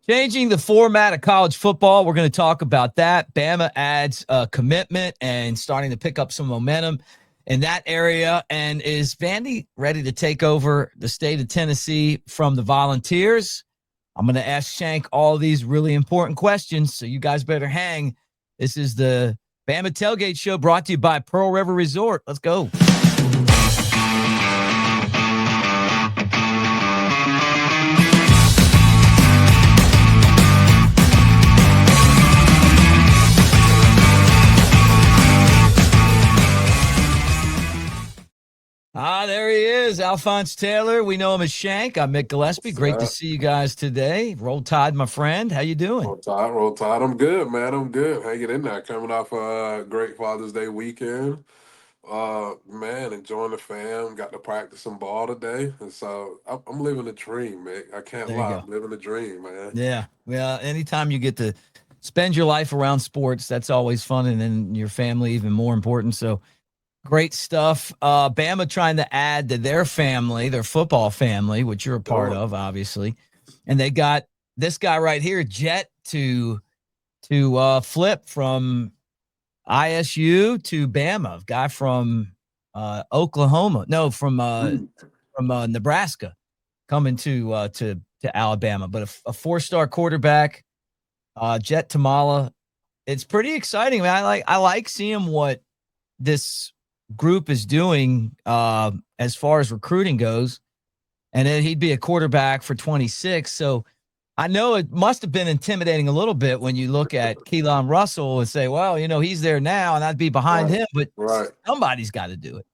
Changing the format of college football. We're going to talk about that. Bama adds commitment and starting to pick up some momentum in that area. And is Vandy ready to take over the state of Tennessee from the Volunteers? I'm going to ask Shank all these really important questions, so you guys better hang. This is the Bama Tailgate Show brought to you by Pearl River Resort. Let's go. There he is, Alphonse Taylor. We know him as Shank. I'm Mick Gillespie. Great to see you guys today. Roll Tide, my friend. How you doing? Roll Tide. I'm good, man. I'm good. Hanging in there. Coming off a great Father's Day weekend. Man, enjoying the fam. Got to practice some ball today, and so I'm living a dream, Mick. I can't There you lie. go. I'm living a dream, man. Yeah. Well, anytime you get to spend your life around sports, that's always fun. And then your family, even more important. So great stuff. Bama trying to add to their family, their football family, which you're a part Oh, of, obviously. And they got this guy right here, Jett, to flip from ISU to Bama, guy from Oklahoma. No, from Nebraska coming to Alabama, but a 4-star quarterback, Jett Thomalla. It's pretty exciting, man. I like seeing what this group is doing as far as recruiting goes, and then he'd be a quarterback for 26. So I know it must have been intimidating a little bit when you look at Keelan Russell and say, well, he's there now, and I'd be behind right, him, but right. somebody's got to do it.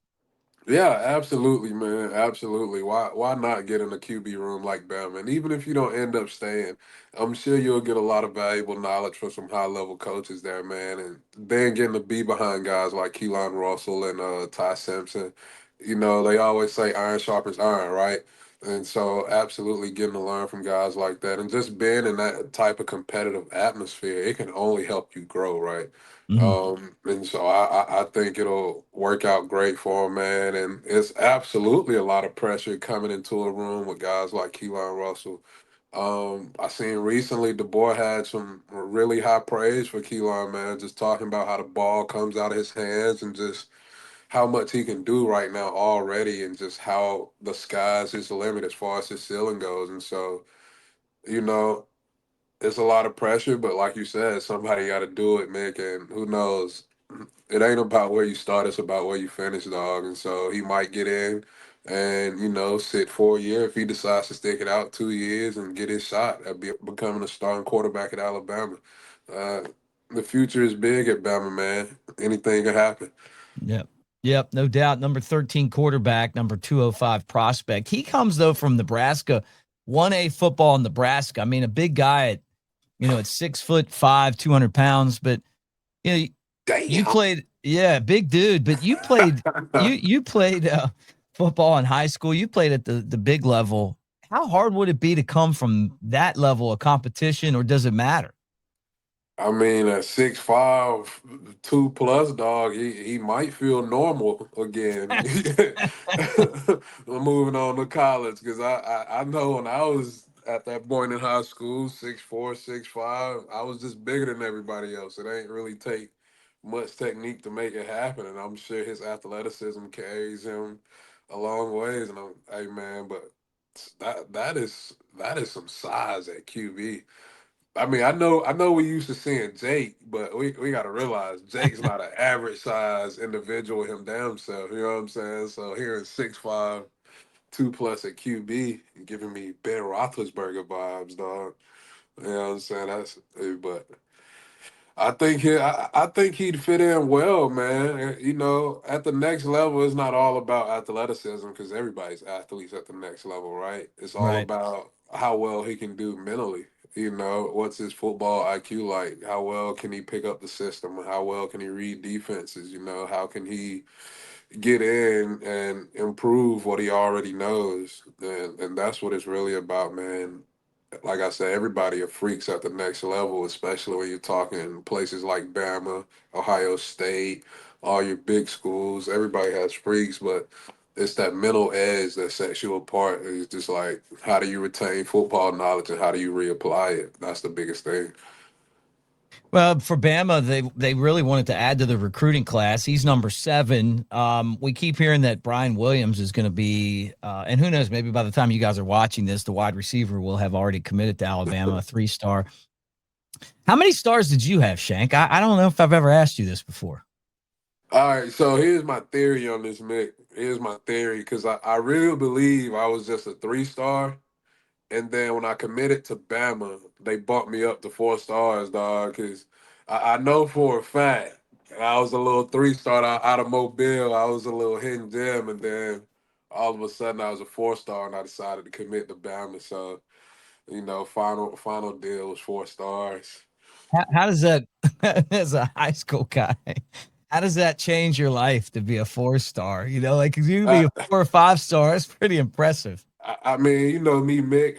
Yeah, absolutely, man. Absolutely. Why not get in a QB room like Bama? And even if you don't end up staying, I'm sure you'll get a lot of valuable knowledge from some high level coaches there, man. And then getting to be behind guys like Keelan Russell and Ty Simpson. They always say iron sharpens iron, right? And so absolutely getting to learn from guys like that and just being in that type of competitive atmosphere, it can only help you grow, right? Mhm. And so I think it'll work out great for him, man. And it's absolutely a lot of pressure coming into a room with guys like Keelan Russell. I seen recently the boy had some really high praise for Keelan, man, just talking about how the ball comes out of his hands and just how much he can do right now already and just how the sky's his limit as far as his ceiling goes. And so, you know, it's a lot of pressure, but like you said, somebody got to do it, Mick. And who knows? It ain't about where you start; it's about where you finish, dog. And so he might get in and sit for a year if he decides to stick it out 2 years and get his shot at becoming a starting quarterback at Alabama. Uh, the future is big at Bama, man. Anything can happen. Yep. Yep, no doubt. Number 13 quarterback, number 205 prospect. He comes though from Nebraska, 1A football in Nebraska. I mean, a big guy at 6'5", 200 pounds, but you know, you Damn. played, yeah, big dude, but you played football in high school. You played at the big level. How hard would it be to come from that level of competition, or does it matter? I mean, at 6'5", 2+ dog, he might feel normal again. Moving on to college, because I know when I was at that point in high school, 6'4", 6'5", I was just bigger than everybody else. It ain't really take much technique to make it happen, and I'm sure his athleticism carries him a long ways. And hey man, but that is some size at QB. I mean, I know we used to seeing Jake, but we gotta realize Jake's not an average size individual him damn self. You know what I'm saying? So here at 6'5", 2+ at QB, giving me Ben Roethlisberger vibes, dog. You know what I'm saying? But I think he'd fit in well, man. And, at the next level, it's not all about athleticism because everybody's athletes at the next level, right? It's all Right. about how well he can do mentally. What's his football IQ like? How well can he pick up the system? How well can he read defenses? How can he get in and improve what he already knows? And that's what it's really about, man. Like I said, everybody are freaks at the next level, especially when you're talking places like Bama, Ohio State, all your big schools. Everybody has freaks, but it's that mental edge that sets you apart. It's just like, how do you retain football knowledge and how do you reapply it? That's the biggest thing. Well, for Bama, they really wanted to add to the recruiting class. He's number 7. We keep hearing that Brian Williams is going to be, and who knows, maybe by the time you guys are watching this, the wide receiver will have already committed to Alabama, a 3-star. How many stars did you have, Shank? I don't know if I've ever asked you this before. All right, so here's my theory on this, Mick. Here's my theory, because I really believe I was just a 3-star. And then when I committed to Bama, they bumped me up to 4 stars, dog. Because I know for a fact I was a little 3-star out of Mobile. I was a little hidden gem, and then all of a sudden I was a 4-star, and I decided to commit to Bama. So final deal was 4 stars. How does that, as a high school guy, how does that change your life to be a 4-star? Like, 'cause you be I, a 4 or 5-star. That's pretty impressive. I mean, you know me, Mick.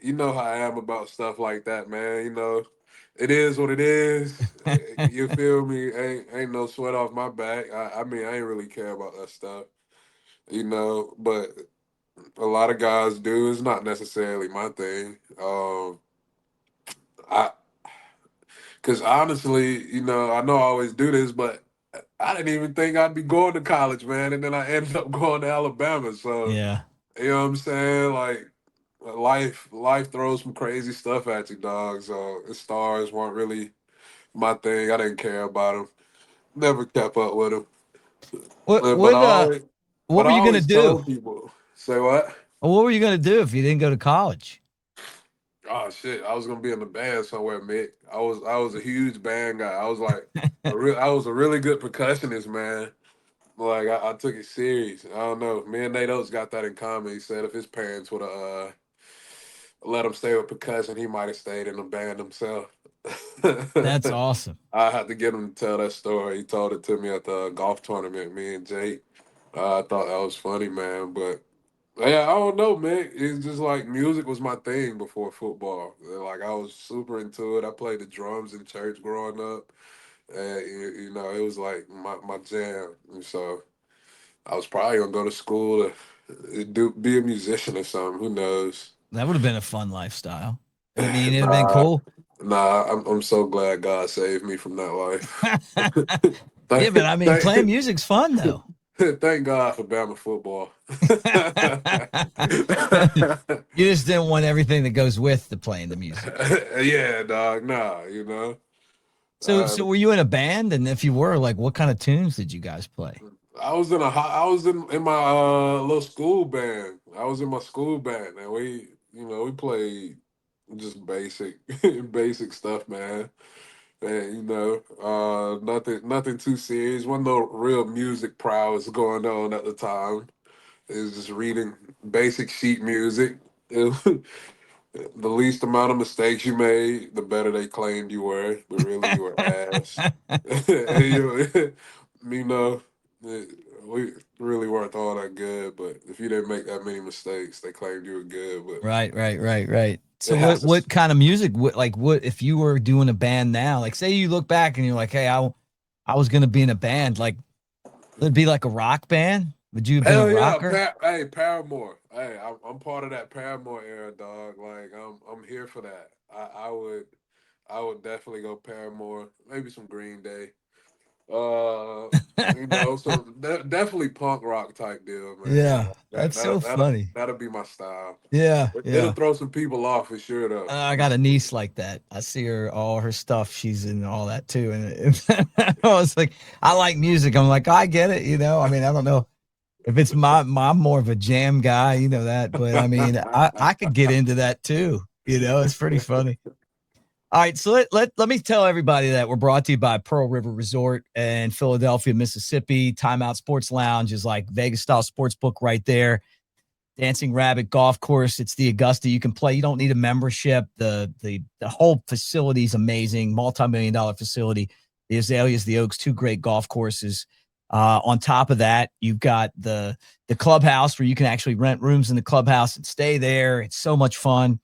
You know how I am about stuff like that, man. It is what it is. You feel me? Ain't no sweat off my back. I mean, I ain't really care about that stuff, But a lot of guys do. It's not necessarily my thing. I Because honestly, I know I always do this, but I didn't even think I'd be going to college, man, and then I ended up going to Alabama. So Yeah. you know what I'm saying? Like life throws some crazy stuff at you, dog. So the stars weren't really my thing. I didn't care about them. Never kept up with them. What But what I uh always, what but were I you gonna always do? told people, say what? What were you gonna do if you didn't go to college? Oh shit, I was gonna be in the band somewhere, Mick. I was a huge band guy. I was like I was a really good percussionist, man. Like I took it serious. I don't know. Me and Nate Oates got that in common. He said if his parents would have let him stay with percussion, he might have stayed in the band himself. That's awesome. I had to get him to tell that story. He told it to me at the golf tournament. Me and Jake. I thought that was funny, man. But yeah, I don't know, man. It's just like music was my thing before football. Like I was super into it. I played the drums in church growing up. It was like my jam. And so I was probably gonna go to school to be a musician or something. Who knows? That would have been a fun lifestyle. I mean, it'd have been Nah, cool. I'm so glad God saved me from that life. Yeah, but I mean, playing thank, music's fun though. thank God for Bama football. You just didn't want everything that goes with the playing the music. Yeah, dog. Nah, So uh, were you in a band? And if you were, like, what kind of tunes did you guys play? I was in my little school band. I was in my school band, and we played just basic basic stuff, man. And nothing too serious. Wasn't no real music prowess going on at the time. It was just reading basic sheet music. The least amount of mistakes you made, the better they claimed you were, but really you were ass. you know, we really weren't all that good, but if you didn't make that many mistakes, they claimed you were good. But Right. So it what has to. what kind of music? What if you were doing a band now? Like, say you look back and you're like, hey, I was gonna be in a band. Like, it'd be like a rock band. Would you have been a Hell yeah, rocker? Hey, Paramore. Hey, I'm part of that Paramore era, dog. Like I'm here for that. I would definitely go Paramore. Maybe some Green Day. Uh, definitely punk rock type deal, man. Yeah, That that's so that that'll funny. that'll be my style. Yeah, It'll yeah. throw some people off for sure, though. I got a niece like that. I see her, all her stuff. She's in all that too. And I was like, I like music. I'm like, I get it. I mean, I don't know if it's I'm more of a jam guy, that. But I mean, I could get into that too. It's pretty funny. All right, so let me tell everybody that we're brought to you by Pearl River Resort in Philadelphia, Mississippi. Timeout Sports Lounge is like Vegas style sports book right there. Dancing Rabbit Golf Course. It's the Augusta. You can play. You don't need a membership. The whole facility is amazing. Multi-million-dollar facility. The Azaleas, the Oaks, two great golf courses. On top of that, you've got the clubhouse where you can actually rent rooms in the clubhouse and stay there. It's so much fun.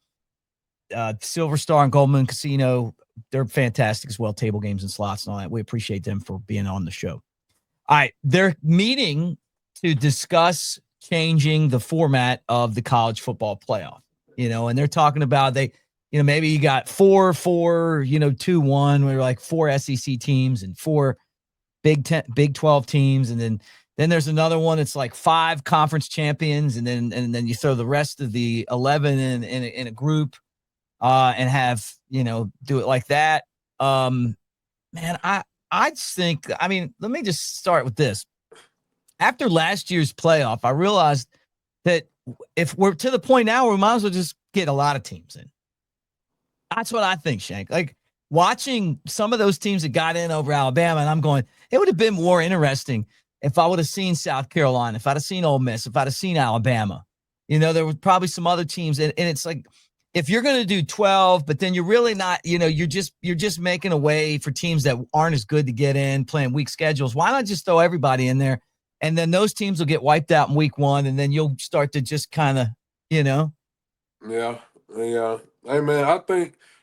Silver Star and Goldman Casino, they're fantastic as well. Table games and slots and all that. We appreciate them for being on the show. All right, they're meeting to discuss changing the format of the college football playoff. And they're talking about maybe you got 4-4, 2-1, where like 4 SEC teams and 4 Big 12 teams, and then there's another one. It's like 5 conference champions, and then you throw the rest of the 11 in a group, and have do it like that. Man, I just think. I mean, let me just start with this. After last year's playoff, I realized that if we're to the point now, we might as well just get a lot of teams in. That's what I think, Shank. Like watching some of those teams that got in over Alabama, and I'm going, it would have been more interesting if I would have seen South Carolina, if I'd have seen Ole Miss, if I'd have seen Alabama. There was probably some other teams, and it's like if you're going to do 12, but then you're really not, you're just making a way for teams that aren't as good to get in, playing weak schedules. Why not just throw everybody in there, and then those teams will get wiped out in week 1, and then you'll start to just kind of, Yeah. Hey man,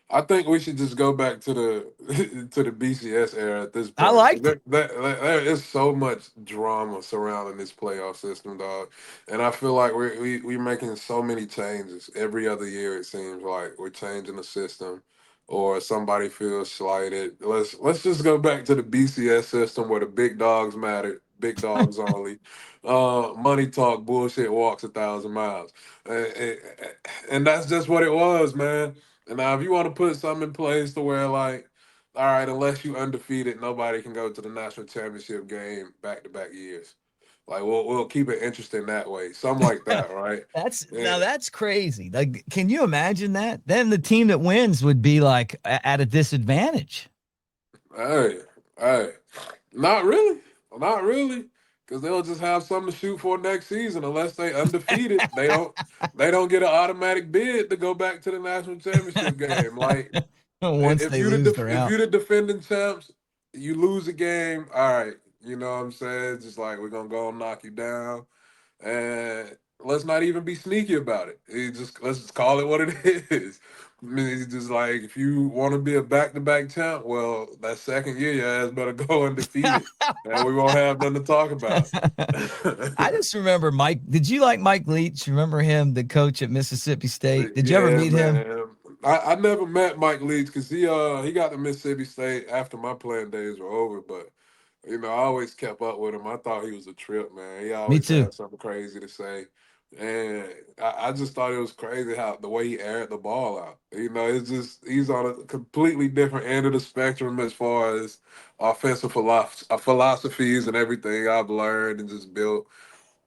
I think we should just go back to the to the BCS era at this I point. liked it. There is so much drama surrounding this playoff system, dog, and I feel like we're making so many changes every other year. It seems like we're changing the system, or somebody feels slighted. Let's just go back to the BCS system where the big dogs matter, big dogs only. Money talk, bullshit walks 1,000 miles. And, and that's just what it was, man. And now, if you want to put something in place to where, like, all right, unless you undefeated, nobody can go to the national championship game back to back years. Like, we'll keep it interesting that way, something like that, right? Yeah. That's crazy. Like, can you imagine that? Then the team that wins would be like at a disadvantage. Hey, hey, not really, not really, because they'll just have something to shoot for next season. Unless they undefeated, they don't get an automatic bid to go back to the national championship game. Like Once they lose, they're if out. you the defending champs, you lose a game. All right, you know what I'm saying? Just like we're gonna go and knock you down, and let's not even be sneaky about it. Let's just call it what it is. I mean, it's just like if you want to be a back-to-back champ, well, that second year your ass better go undefeated, and we won't have nothing to talk about. I just remember Mike. Did you like Mike Leach? Remember him, the coach at Mississippi State? Did you ever Yeah, meet him? man. I never met Mike Leach because he got to Mississippi State after my playing days were over. But I always kept up with him. I thought he was a trip, man. He Me always too. had something crazy to say, and I just thought it was crazy how the way he aired the ball out. It's just he's on a completely different end of the spectrum as far as offensive philosophies and everything I've learned and just built.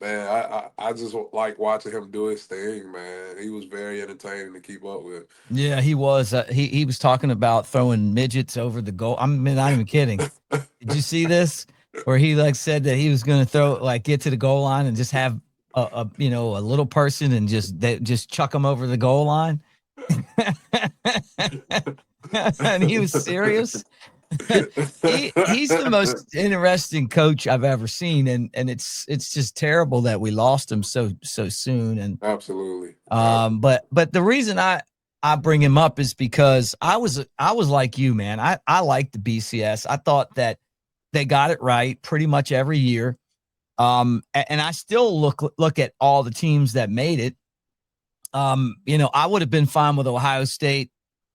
Man, I just like watching him do his thing, man. He was very entertaining to keep up with. Yeah, he was. He was talking about throwing midgets over the goal. I'm not even kidding. Did you see this? Where he like said that he was going to get to the goal line and just have a little person and just chuck him over the goal line. And he was serious. He's the most interesting coach I've ever seen, and it's just terrible that we lost him so soon. And Absolutely. but the reason I bring him up is because I was like you, man. I liked the BCS. I thought that they got it right pretty much every year. And I still look at all the teams that made it. I would have been fine with Ohio State,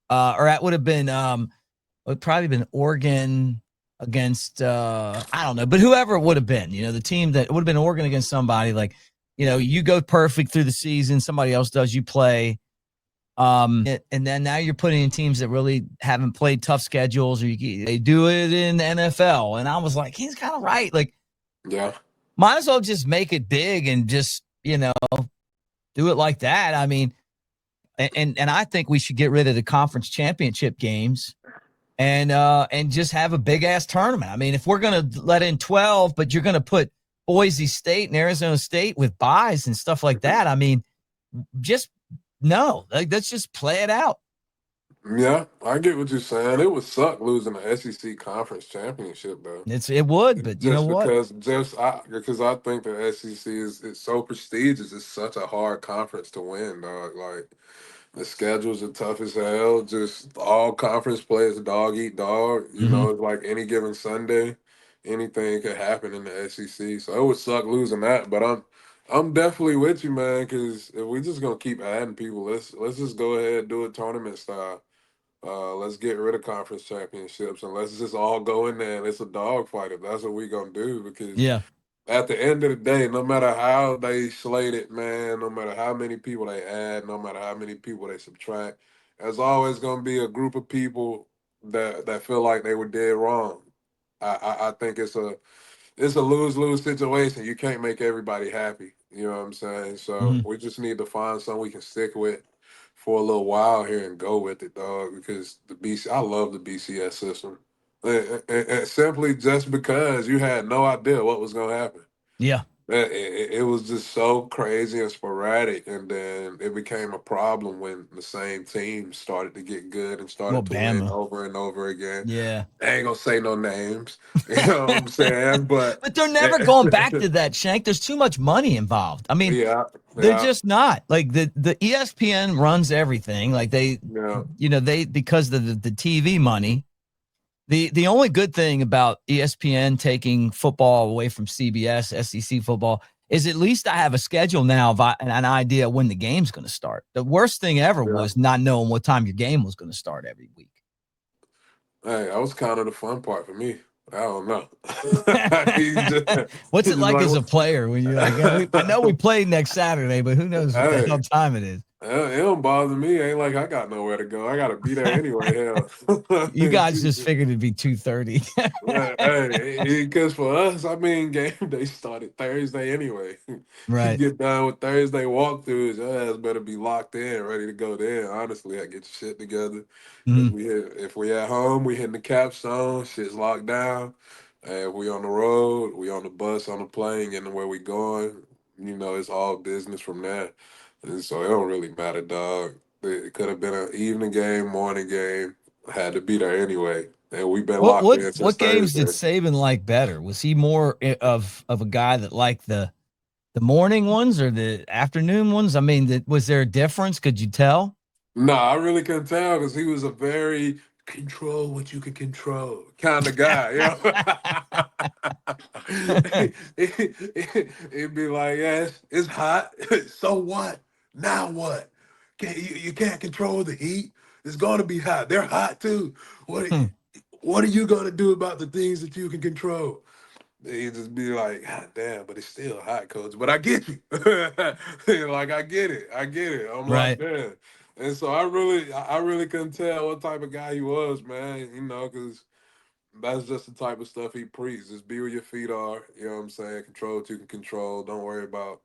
or that would have been would probably been Oregon against I don't know, but whoever it would have been, the team that would have been Oregon against somebody like, you go perfect through the season, somebody else does, you play. And then now you're putting in teams that really haven't played tough schedules, or they do it in the NFL. And I was like, he's kind of right. Like, Yeah. might as well just make it big and just, do it like that. I mean, and I think we should get rid of the conference championship games and just have a big ass tournament. I mean, if we're going to let in 12, but you're going to put Boise State and Arizona State with buys and stuff like that. I mean, just no, like, let's just play it out. Yeah, I get what you're saying. It would suck losing the SEC conference championship though. It would, but you know what? Because I think the SEC is it's so prestigious. It's such a hard conference to win, dog. Like the schedules are tough as hell. Just all conference players dog eat dog. Mm-hmm. It's like any given Sunday. anything could happen in the SEC. So it would suck losing that. But I'm definitely with you, man. Because if we just gonna keep adding people, let's just go ahead and do it tournament style. Let's get rid of conference championships and let's just all go in there and it's a dogfight if that's what we gonna do. Because Yeah. at the end of the day, no matter how they slate it, man, no matter how many people they add, no matter how many people they subtract, there's always gonna be a group of people that feel like they were dead wrong. I think it's a lose lose situation. You can't make everybody happy. You know what I'm saying? So Mhm. we just need to find something we can stick with for a little while here and go with it, dog. Because I love the BCS system, and simply just because you had no idea what was gonna happen. Yeah. It was just so crazy and sporadic, and then it became a problem when the same team started to get good and Well, started to win Bama. over and over again. Yeah. I ain't gonna say no names, you know what I'm saying? But But they're never going back to that, Shank. There's too much money involved. I mean, yeah, they're yeah, just not. Like the ESPN runs everything. Like yeah. they because of the TV money. The only good thing about ESPN taking football away from CBS, SEC football, is at least I have a schedule now of an idea when the game's going to start. The worst thing ever Yeah. was not knowing what time your game was going to start every week. Hey, that was kind of the fun part for me. I don't know. He's just, What's he's it just like like, as a player when you're like, yeah, I know we played next Saturday, but who knows what the hell hey, time it is? it don't bother me. Ain't like I got nowhere to go. I got to be there anyway. Hell, You guys just figured it'd be 2:30. hey, because for us, I mean, game day started Thursday anyway. You Right. get done with Thursday walkthroughs, your ass better be locked in, ready to go there. Honestly, I get your shit together. Because Mhm. if we at home, we hitting the capstone, shit's locked down. And if we on the road, we on the bus, on the plane, getting where we going. You know, it's all business from there. And so it don't really matter, dog. It could have been an evening game, morning game. Had to be there anyway. And we've been What locked what in since what games did Thursday. Sabin like better? Was he more of a guy that liked the morning ones or the afternoon ones? I mean, was there a difference? Could you tell? No, I really couldn't tell because he was a very control what you can control kind of guy, you know. He'd be like, "Yeah, it's hot. So what? Now what? You can't control the heat. It's going to be hot. They're hot too. What Hmm. what are you going to do about the things that you can control?" He just be like, God damn, but it's still hot, coach. But I get you. Like I get it. I get it. I'm locked Right. in. And so I really couldn't tell what type of guy he was, man. You know, because that's just the type of stuff he preaches. Just be where your feet are. You know what I'm saying? Control what you can control. Don't worry about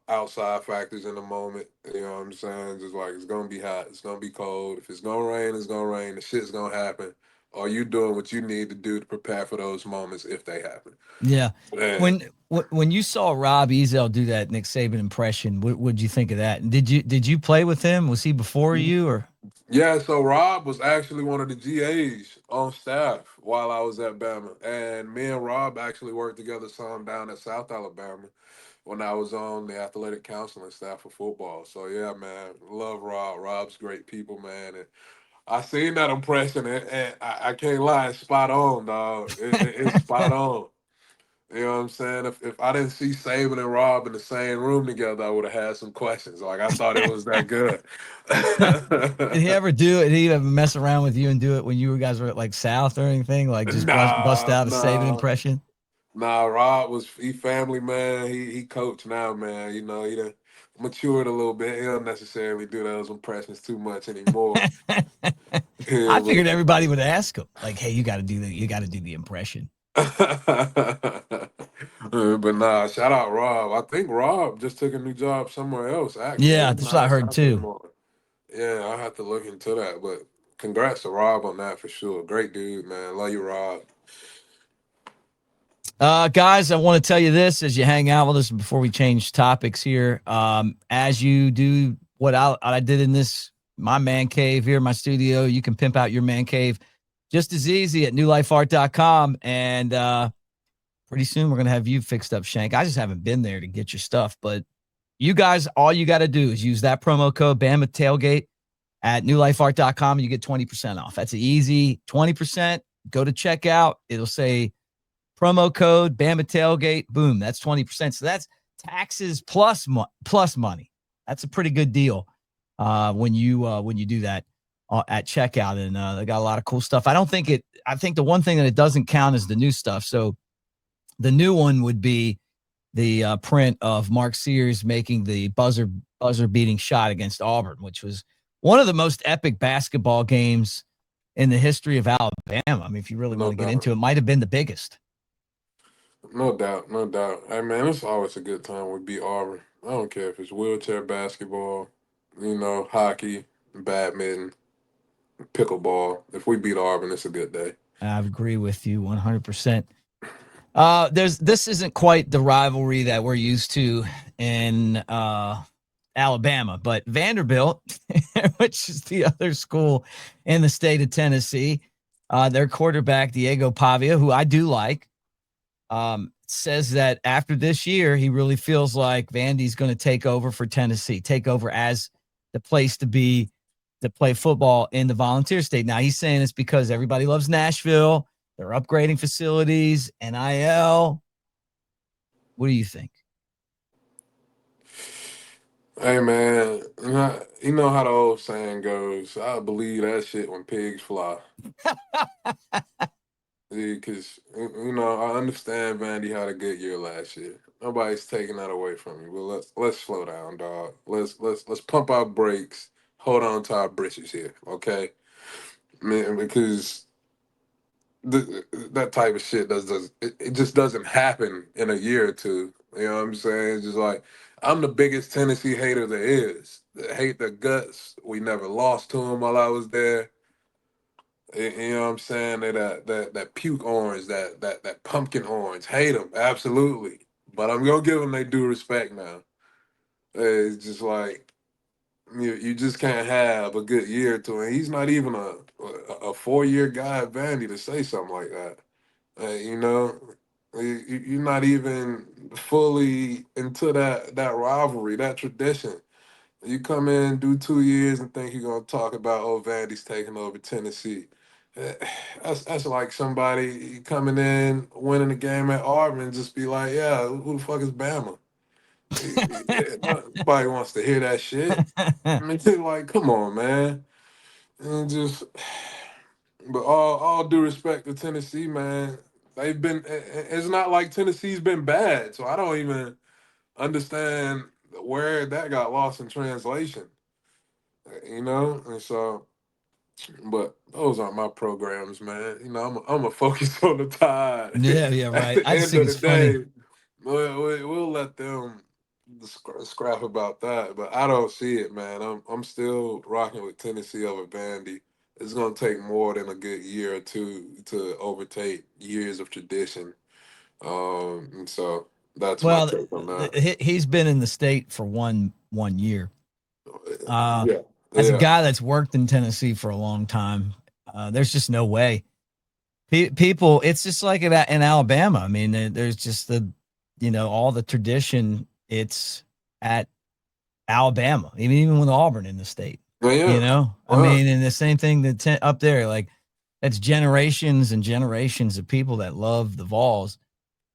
outside factors in the moment. You know what I'm saying? Just like it's gonna be hot, it's gonna be cold. If it's gonna rain, it's gonna rain. The shit's gonna happen. Are you doing what you need to do to prepare for those moments if they happen? Yeah. Man. When you saw Rob Ezel do that Nick Saban impression, what would you think of that? And did you play with him? Was he before you or? Yeah, so Rob was actually one of the GAs on staff while I was at Bama. And me and Rob actually worked together some down at South Alabama when I was on the athletic counseling staff for football. So yeah, man, love Rob. Rob's great people, man. And I seen that impression, and I can't lie, it's spot on, dog. It's spot on. You know what I'm saying? If I didn't see Saban and Rob in the same room together, I would have had some questions. Like I thought it was that good. Did he ever do it? Did he ever mess around with you and do it when you guys were at like South or anything? Like just bust Nah, out a Saban nah, impression? nah. Rob was he family man. He coach now, man. You know he done matured a little bit. He don't necessarily do those impressions too much anymore. Yeah, I figured but everybody would ask him, like, "Hey, you got to do the impression." but nah, shout out Rob. I think Rob just took a new job somewhere else. Actually, Yeah, he's that's what not I at heard South too. anymore. Yeah, I have to look into that. But congrats to Rob on that for sure. Great dude, man. Love you, Rob. Guys, I want to tell you this as you hang out with us before we change topics here. As you do what I did in my man cave here in my studio, you can pimp out your man cave just as easy at newlifeart.com. And pretty soon we're going to have you fixed up, Shank. I just haven't been there to get your stuff, but you guys, all you got to do is use that promo code Bama Tailgate at newlifeart.com and you get 20% off. That's easy. 20%. Go to checkout. It'll say promo code Bama Tailgate. Boom, that's 20%. So that's taxes plus money. That's a pretty good deal when you do that at checkout. And they got a lot of cool stuff. I think the one thing that it doesn't count is the new stuff. So the new one would be the print of Mark Sears making the buzzer beating shot against Auburn, which was one of the most epic basketball games in the history of Alabama. I mean, if you really No want to get doubt. into it, might have been the biggest. No doubt, no doubt. Hey man, it's always a good time we beat Auburn. I don't care if it's wheelchair basketball, hockey, badminton, pickleball. If we beat Auburn, it's a good day. I agree with you 100%. This isn't quite the rivalry that we're used to in Alabama, but Vanderbilt, which is the other school in the state of Tennessee, their quarterback Diego Pavia, who I do like, says that after this year, he really feels like Vandy's going to take over for Tennessee, take over as the place to be to play football in the Volunteer State. Now he's saying it's because everybody loves Nashville. They're upgrading facilities, NIL. What do you think? Hey man, you know how the old saying goes. I believe that shit when pigs fly. Because I understand Vandy had a good year last year. Nobody's taking that away from you. But let's slow down, dog. Let's pump our brakes. Hold on to our britches here, okay? Man, because that type of shit it just doesn't happen in a year or two. You know what I'm saying? It's just like I'm the biggest Tennessee hater there is. I hate the guts. We never lost to them while I was there. You know what I'm saying? That puke orange, that pumpkin orange. Hate them, absolutely. But I'm gonna give them their due respect now. It's just like you just can't have a good year to him. He's not even a 4 year guy at Vandy to say something like that. You know, you're not even fully into that rivalry, that tradition. You come in, do 2 years, and think you're gonna talk about Vandy's taking over Tennessee. Eh, That's like somebody coming in, winning the game at Auburn, and just be like, "Yeah, who the fuck is Bama?" Nobody wants to hear that shit. I mean, like, come on, man, and just. But all due respect to Tennessee, man, they've been. It's not like Tennessee's been bad, so I don't even understand where that got lost in translation. And so, but those aren't my programs, man. I'm a focus on the Tide. Yeah, At right. the I just end think of the it's funny. day, we'll let them scrap about that. But I don't see it, man. I'm still rocking with Tennessee over Vandy. It's gonna take more than a good year or two to overtake years of tradition. And so that's my Well, take on that. he's been in the state for one year. Uh, Yeah, as a yeah. guy that's worked in Tennessee for a long time, there's just no way. People, it's just like in Alabama. I mean, there's just all the tradition. It's at Alabama, even with Auburn in the state. Yeah, yeah. I Well, mean, and the same thing that up there, like that's generations and generations of people that love the Vols.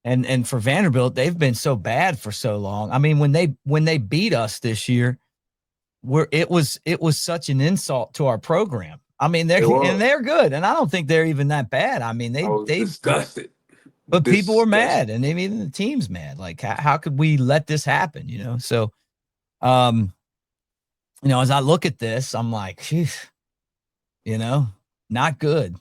And for Vanderbilt, they've been so bad for so long. I mean, when they beat us this year, it was such an insult to our program. I mean, they're it and was. they're good, and I don't think they're even that bad. I mean, I they was they disgusted. but people were Disgusted. mad, and even the team's mad. Like, how could we let this happen? So um, as I look at this, I'm like, "Phew," you know, not good.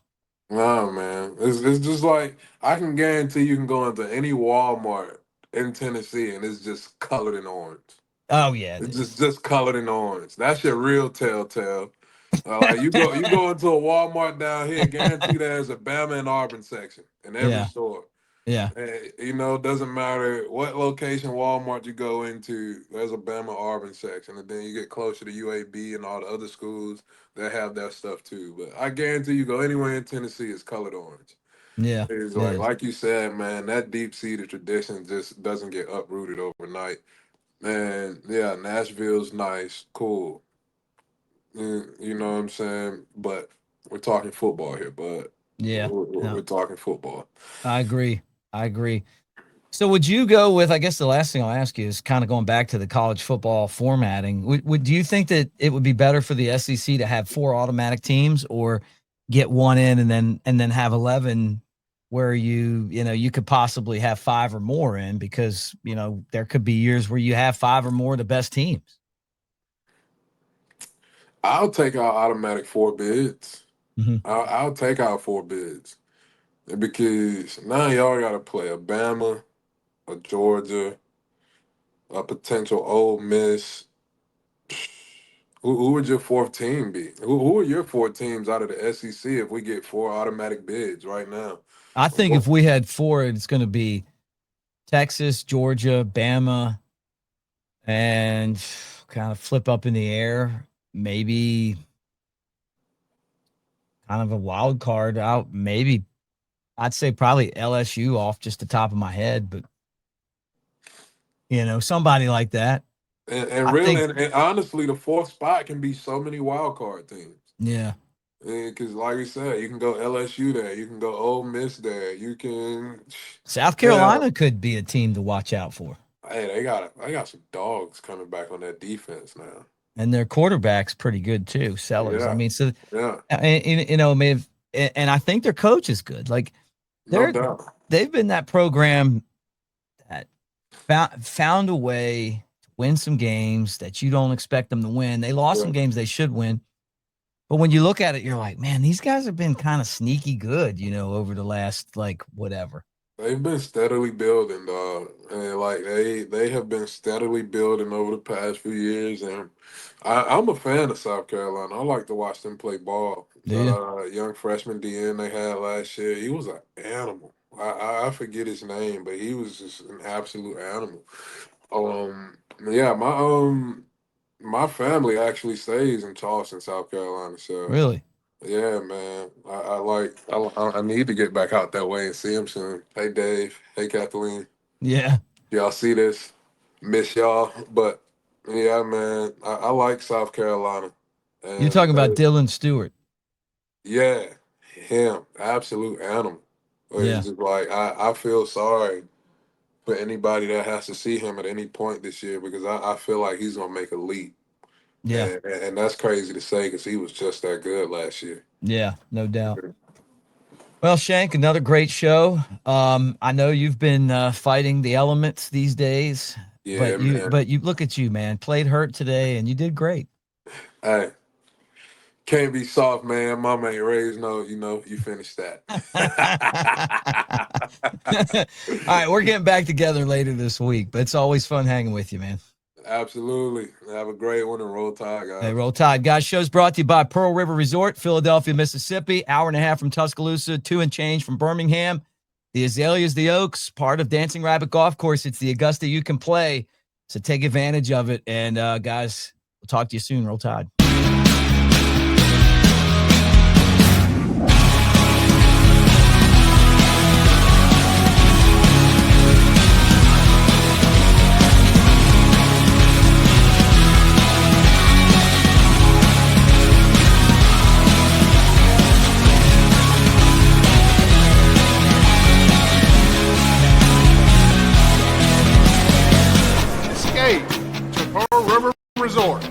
Nah, man. It's just like I can guarantee you can go into any Walmart in Tennessee and it's just colored in orange. Oh yeah, it It's is. just colored in orange. That's your real telltale. Like you go into a Walmart down here, guarantee there's a Bama and Auburn section in every Yeah, store. yeah, Doesn't matter what location Walmart you go into, there's a Bama Auburn section. And then you get closer to UAB and all the other schools that have that stuff too. But I guarantee you go anywhere in Tennessee, it's colored orange. yeah. It's It like is. like you said, man, that deep seated tradition just doesn't get uprooted overnight. Man, yeah, Nashville's nice, cool. You know what I'm saying? But we're talking football here, but Yeah. we're No, talking football. I agree. I agree. So would you go with, I guess the last thing I'll ask you is kind of going back to the college football formatting. Do you think that it would be better for the SEC to have 4 automatic teams or get one in and then have 11 where you could possibly have 5 or more in because, there could be years where you have 5 or more of the best teams. I'll take our automatic 4 bids. Mhm. I'll take our 4 bids because now y'all got to play a Bama, a Georgia, a potential Ole Miss. Who would your 4th team be? Who are your 4 teams out of the SEC if we get 4 automatic bids right now? I think if we had 4, it's going to be Texas, Georgia, Bama, and kind of flip up in the air. Maybe kind of a wild card out. Maybe I'd say probably LSU off just the top of my head, but somebody like that. And I really, think, and honestly, the 4th spot can be so many wild card teams. yeah. Because, like we said, you can go LSU there, you can go Ole Miss there, you can. South Yeah, Carolina could be a team to watch out for. hey, they got some dogs coming back on that defense now. And their quarterback's pretty good too, Sellers. I Yeah, mean, so yeah, and I think their coach is good. Like no doubt. they've been that program that found a way to win some games that you don't expect them to win. They lost some Yeah. games they should win. But when you look at it, you're like, man, these guys have been kind of sneaky good, over the last whatever. They've been steadily building, dog, and like they have been steadily building over the past few years. And I'm a fan of South Carolina. I like to watch them play ball. Do you? Young freshman DN they had last year, he was an animal. I forget his name, but he was just an absolute animal. Yeah, my family actually stays in Charleston, South Carolina, so. Really? Yeah, man. I need to get back out that way and see him soon. Hey, Dave. Hey, Kathleen. Yeah. Y'all see this? Miss y'all. But yeah, man. I like South Carolina. You're And talking about Dylan Stewart. yeah, him. Absolute animal. Yeah. It's just like I feel sorry for anybody that has to see him at any point this year because I feel like he's gonna make a leap. Yeah. And that's crazy to say because he was just that good last year. Yeah. No doubt. Well, Shank, another great show. I know you've been fighting the elements these days, Yeah, man. but you look at you, man. Played hurt today, and you did great. Hey, can't be soft, man. Mama ain't raised no, you finished that. All right, we're getting back together later this week, but it's always fun hanging with you, man. Absolutely. Have a great one and roll tide, Hey, guys. roll tide, guys. Show's brought to you by Pearl River Resort, Philadelphia, Mississippi. Hour and a half from Tuscaloosa, 2 and change from Birmingham. The Azaleas, the Oaks, part of Dancing Rabbit Golf Course. It's the Augusta you can play, so take advantage of it. And guys, we'll talk to you soon. Roll tide. Escape to Pearl River Resort.